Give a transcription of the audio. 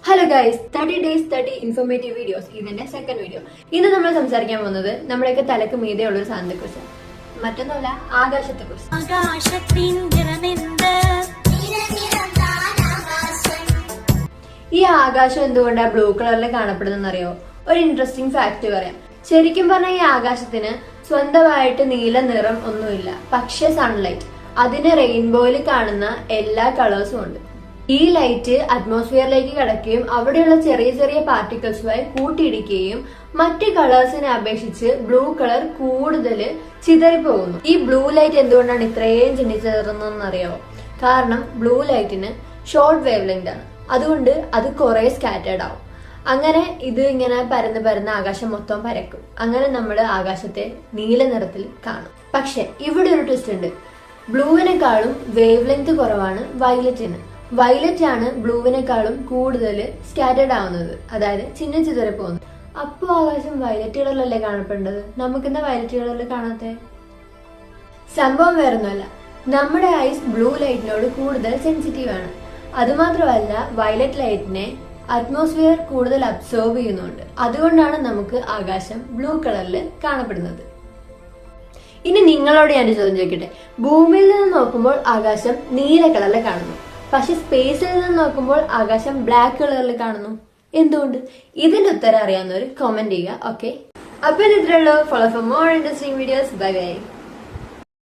Hello guys, 30 days 30 informative videos ഇതിന്റെ second video. ഇന്ന് നമ്മൾ സംസാരിക്കാൻ പോകുന്നത് നമ്മുടെയൊക്കെ തലക്ക് മീതെയുള്ള ഒരു സാധനത്തെ കുറിച്ച്, മറ്റൊന്നുമല്ല ആകാശത്തെ കുറിച്ച്. ഈ ആകാശം എന്തുകൊണ്ടാണ് ബ്ലൂ കളറിൽ കാണപ്പെടുന്നറിയോ? ഒരു ഇൻട്രസ്റ്റിംഗ് ഫാക്ട് പറയാം. ശരിക്കും പറഞ്ഞാൽ ഈ ആകാശത്തിന് സ്വന്തമായിട്ട് നീല നിറം ഒന്നുമില്ല. പക്ഷെ സൺലൈറ്റ്, അതിന് റെയിൻബോയിൽ കാണുന്ന എല്ലാ കളേഴ്സും ഉണ്ട്. ഈ ലൈറ്റ് അറ്റ്മോസ്ഫിയറിലേക്ക് കടക്കുകയും അവിടെയുള്ള ചെറിയ ചെറിയ പാർട്ടിക്കിൾസുമായി കൂട്ടിയിടിക്കുകയും മറ്റ് കളേഴ്സിനെ അപേക്ഷിച്ച് ബ്ലൂ കളർ കൂടുതൽ ചിതറിപ്പോകുന്നു. ഈ ബ്ലൂ ലൈറ്റ് എന്തുകൊണ്ടാണ് ഇത്രയും ചിന്നിച്ചിതറുന്നതെന്ന് അറിയാമോ? കാരണം ബ്ലൂ ലൈറ്റിന് ഷോർട്ട് വേവ് ലെങ്ത് ആണ്. അതുകൊണ്ട് അത് കുറെ സ്കാറ്റേർഡ് ആവും. അങ്ങനെ ഇത് ഇങ്ങനെ പരന്ന് ആകാശം മൊത്തം പരക്കും. അങ്ങനെ നമ്മൾ ആകാശത്തെ നീല നിറത്തിൽ കാണും. പക്ഷെ ഇവിടെ ഒരു ട്വിസ്റ്റ് ഉണ്ട്. ബ്ലൂവിനെക്കാളും വേവ് ലെങ്ത് കുറവാണ് വയലറ്റിന്. വയലറ്റ് ആണ് ബ്ലൂവിനെക്കാളും കൂടുതൽ സ്കാറ്റേർഡ് ആവുന്നത്, അതായത് ചിതറി പോകുന്നത്. അപ്പോ ആകാശം വയലറ്റ് കളറിലല്ലേ കാണപ്പെടേണ്ടത്? നമുക്കെന്താ വയലറ്റ് കളറിൽ കാണാത്തെ? സംഭവം വേറൊന്നുമല്ല, നമ്മുടെ ഐസ് ബ്ലൂ ലൈറ്റിനോട് കൂടുതൽ സെൻസിറ്റീവ് ആണ്. അതുമാത്രമല്ല, വയലറ്റ് ലൈറ്റിനെ അറ്റ്മോസ്ഫിയർ കൂടുതൽ അബ്സോർബ് ചെയ്യുന്നുണ്ട്. അതുകൊണ്ടാണ് നമുക്ക് ആകാശം ബ്ലൂ കളറിൽ കാണപ്പെടുന്നത്. ഇനി നിങ്ങളോട് ഞാൻ ചോദ്യം ചോദിക്കട്ടെ. ഭൂമിയിൽ നിന്ന് നോക്കുമ്പോൾ ആകാശം നീല കളറിൽ കാണുന്നു, പക്ഷെ സ്പേസിൽ നിന്ന് നോക്കുമ്പോൾ ആകാശം ബ്ലാക്ക് കളറിൽ കാണുന്നു. എന്തുകൊണ്ട്? ഇതിന്റെ ഉത്തരം അറിയാവുന്നവർ കമന്റ് ചെയ്യുക. ഓക്കെ, അപ്പൊ ഇത്രയുള്ളൂ. Follow for more interesting videos. Bye by.